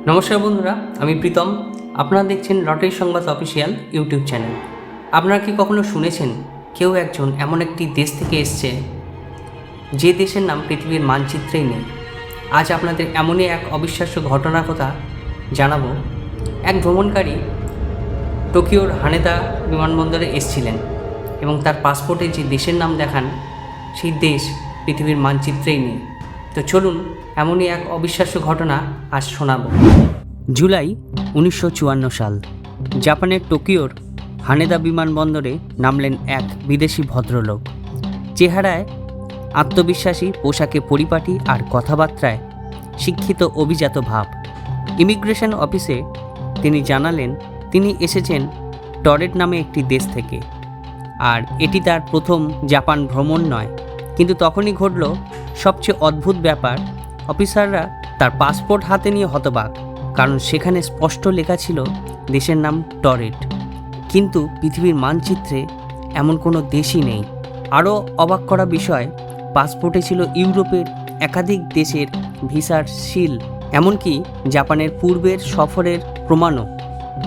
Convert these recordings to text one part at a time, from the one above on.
নমস্কার বন্ধুরা, আমি প্রীতম। আপনারা দেখছেন লটারি সংবাদ অফিসিয়াল ইউটিউব চ্যানেল। আপনারা কি কখনো শুনেছেন কেউ একজন এমন একটি দেশ থেকে এসছে যে দেশের নাম পৃথিবীর মানচিত্রেই নেই? আজ আপনাদের এমনই এক অবিশ্বাস্য ঘটনার কথা জানাবো। এক ভ্রমণকারী টোকিওর হানেদা বিমানবন্দরে এসেছিলেন এবং তার পাসপোর্টে যে দেশের নাম দেখান সেই দেশ পৃথিবীর মানচিত্রেই নেই। তো চলুন এমনই এক অবিশ্বাস্য ঘটনা আজ শোনাব। জুলাই 1954 সাল, জাপানের টোকিওর হানেদা বিমানবন্দরে নামলেন এক বিদেশি ভদ্রলোক। চেহারায় আত্মবিশ্বাসী, পোশাকে পরিপাটি আর কথাবার্তায় শিক্ষিত অভিজাত ভাব। ইমিগ্রেশন অফিসে তিনি জানালেন তিনি এসেছেন টরেট নামে একটি দেশ থেকে, আর এটি তার প্রথম জাপান ভ্রমণ নয়। কিন্তু তখনই ঘটল সবচেয়ে অদ্ভুত ব্যাপার। অফিসাররা তার পাসপোর্ট হাতে নিয়ে হতবাক, কারণ সেখানে স্পষ্ট লেখা ছিল দেশের নাম টরেট, কিন্তু পৃথিবীর মানচিত্রে এমন কোনো দেশই নেই। আরও অবাক করা বিষয়, পাসপোর্টে ছিল ইউরোপের একাধিক দেশের ভিসার সিল, এমনকি জাপানের পূর্বের সফরের প্রমাণও।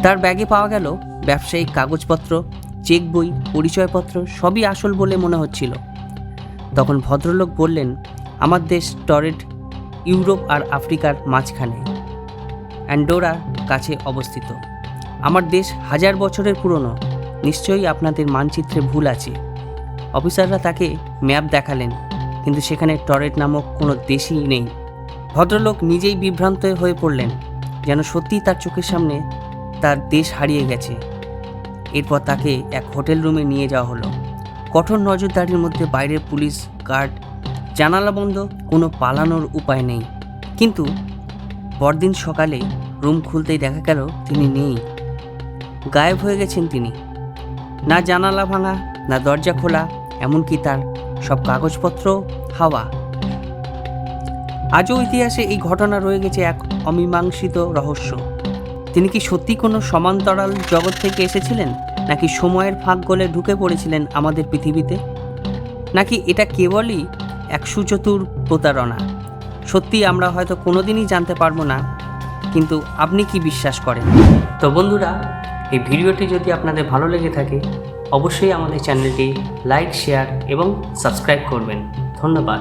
তার ব্যাগে পাওয়া গেল ব্যবসায়িক কাগজপত্র, চেক বই, পরিচয়পত্র, সবই আসল বলে মনে হচ্ছিল। তখন ভদ্রলোক বললেন, আমার দেশ টরেট ইউরোপ আর আফ্রিকার মাঝখানে, অ্যান্ডোরার কাছে অবস্থিত। আমার দেশ 1000 বছরের পুরনো, নিশ্চয়ই আপনাদের মানচিত্রে ভুল আছে। অফিসাররা তাকে ম্যাপ দেখালেন, কিন্তু সেখানে টরেট নামক কোনো দেশই নেই। ভদ্রলোক নিজেই বিভ্রান্ত হয়ে পড়লেন, যেন সত্যিই তার চোখের সামনে তার দেশ হারিয়ে গেছে। এরপর তাকে এক হোটেল রুমে নিয়ে যাওয়া হলো। কঠোর নজরদারির মধ্যে বাইরের পুলিশ গার্ড, জানালা বন্ধ, কোনো পালানোর উপায় নেই। কিন্তু পরদিন সকালে রুম খুলতেই দেখা গেল তিনি নেই, গায়েব হয়ে গেছেন তিনি। না জানালা ভাঙা, না দরজা খোলা, এমনকি তার সব কাগজপত্র হাওয়া। আজও ইতিহাসে এই ঘটনা রয়ে গেছে এক অমীমাংসিত রহস্য। তিনি কি সত্যি কোনো সমান্তরাল জগৎ থেকে এসেছিলেন, নাকি সময়ের ফাঁক গলে ঢুকে পড়েছিলেন আমাদের পৃথিবীতে, নাকি এটা কেবলই এক সুচতুর প্রতারণা? সত্যি আমরা হয়তো কোনোদিনই জানতে পারবো না, কিন্তু আপনি কি বিশ্বাস করেন? তো বন্ধুরা, এই ভিডিওটি যদি আপনাদের ভালো লেগে থাকে অবশ্যই আমাদের চ্যানেলটি লাইক, শেয়ার এবং সাবস্ক্রাইব করবেন। ধন্যবাদ।